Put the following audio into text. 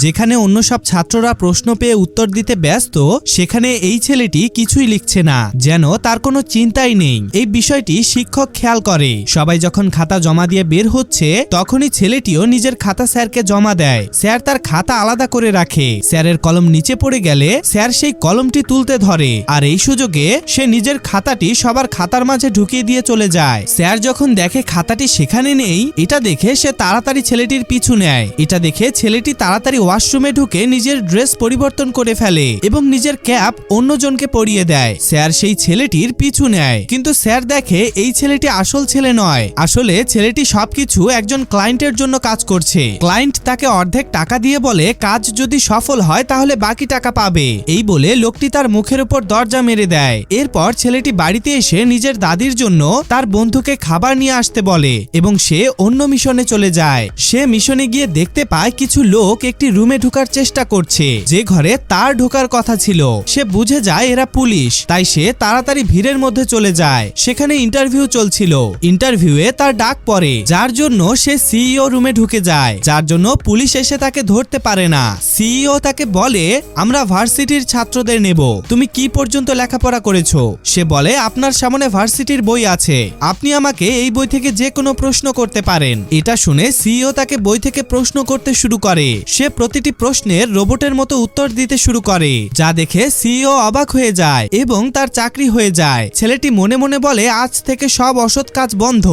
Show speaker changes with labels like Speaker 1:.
Speaker 1: যেখানে অন্য সব ছাত্ররা প্রশ্ন পেয়ে উত্তর দিতে ব্যস্ত, সেখানে এই ছেলেটি কিছুই লিখছে না, যেন তার কোনো চিন্তাই নেই। এই বিষয়টি শিক্ষক খেয়াল করে। সবাই যখন খাতা জমা দিয়ে বের হচ্ছে, তখনই ছেলেটিও নিজের খাতা স্যারকে জমা দেয়। স্যার তার খাতা আলাদা করে রাখে। স্যারের কলম নিচে পড়ে গেলে স্যার সেই কলমটি তুলতে ধরে, আর এই সুযোগে সে নিজের খাতাটি সবার খাতার মাঝে ঢুকিয়ে দিয়ে চলে যায়। স্যার যখন দেখে খাতাটি সেখানে নেই, এটা দেখে সে তাড়াতাড়ি ছেলেটির পিছু নেয়। এটা দেখে ছেলেটি তাড়াতাড়ি ওয়াশরুমে ঢুকে নিজের ড্রেস পরিবর্তন করে ফেলে এবং নিজের ক্যাপ অন্যজনকে পরিয়ে দেয়। স্যার সেই ছেলেটির পিছু নেয়, কিন্তু স্যার দেখে এই ছেলেটি আসল ছেলে নয়। আসলে ছেলেটি সবকিছু একজন ক্লায়েন্টের জন্য কাজ করছে। ক্লায়েন্ট তাকে অর্ধেক টাকা দিয়ে বলে কাজ যদি সফল হয় তাহলে বাকি টাকা পাবে। এই বলে লোকটি তার মুখের উপর দরজা মেরে দেয়। এরপর ছেলেটি বাড়িতে এসে নিজের দাদির জন্য তার বন্ধুকে খাবার নিয়ে আসতে বলে এবং সে অন্য মিশনে চলে যায়। সে মিশনে গিয়ে দেখতে পায় কিছু লোক একটি রুমে ঢোকার চেষ্টা করছে, যে ঘরে তার ঢোকার কথা ছিল। সে বুঝে যায় এরা পুলিশ, তাই সে তাড়াতাড়ি ভিড়ের মধ্যে চলে যায়। সেখানে ইন্টারভিউ চলছিল। ইন্টারভিউয়ে তার ডাক পড়ে, যার জন্য সে সিইও রুমে ঢুকে যায়, যার জন্য পুলিশ এসে তাকে ধরতে পারে না। সিইও তাকে বলে, আমরা ভার্সিটির ছাত্রদের নেব, তুমি কি পর্যন্ত লেখাপড়া করেছো? সে বলে, আপনার সামনে ভার্সিটির বই আছে, আপনি আমাকে এই বই থেকে যে কোনো প্রশ্ন করতে পারেন। এটা শুনে সিইও তাকে বই থেকে প্রশ্ন করতে শুরু করে। সে প্রতিটি প্রশ্নের রোবটের মতো উত্তর দিতে শুরু করে, যা দেখে সিইও অবাক হয়ে যায় এবং তার চাকরি হয়ে যায়। ছেলেটি মনে মনে বলে, আজ থেকে সব অসৎ কাজ বন্ধ।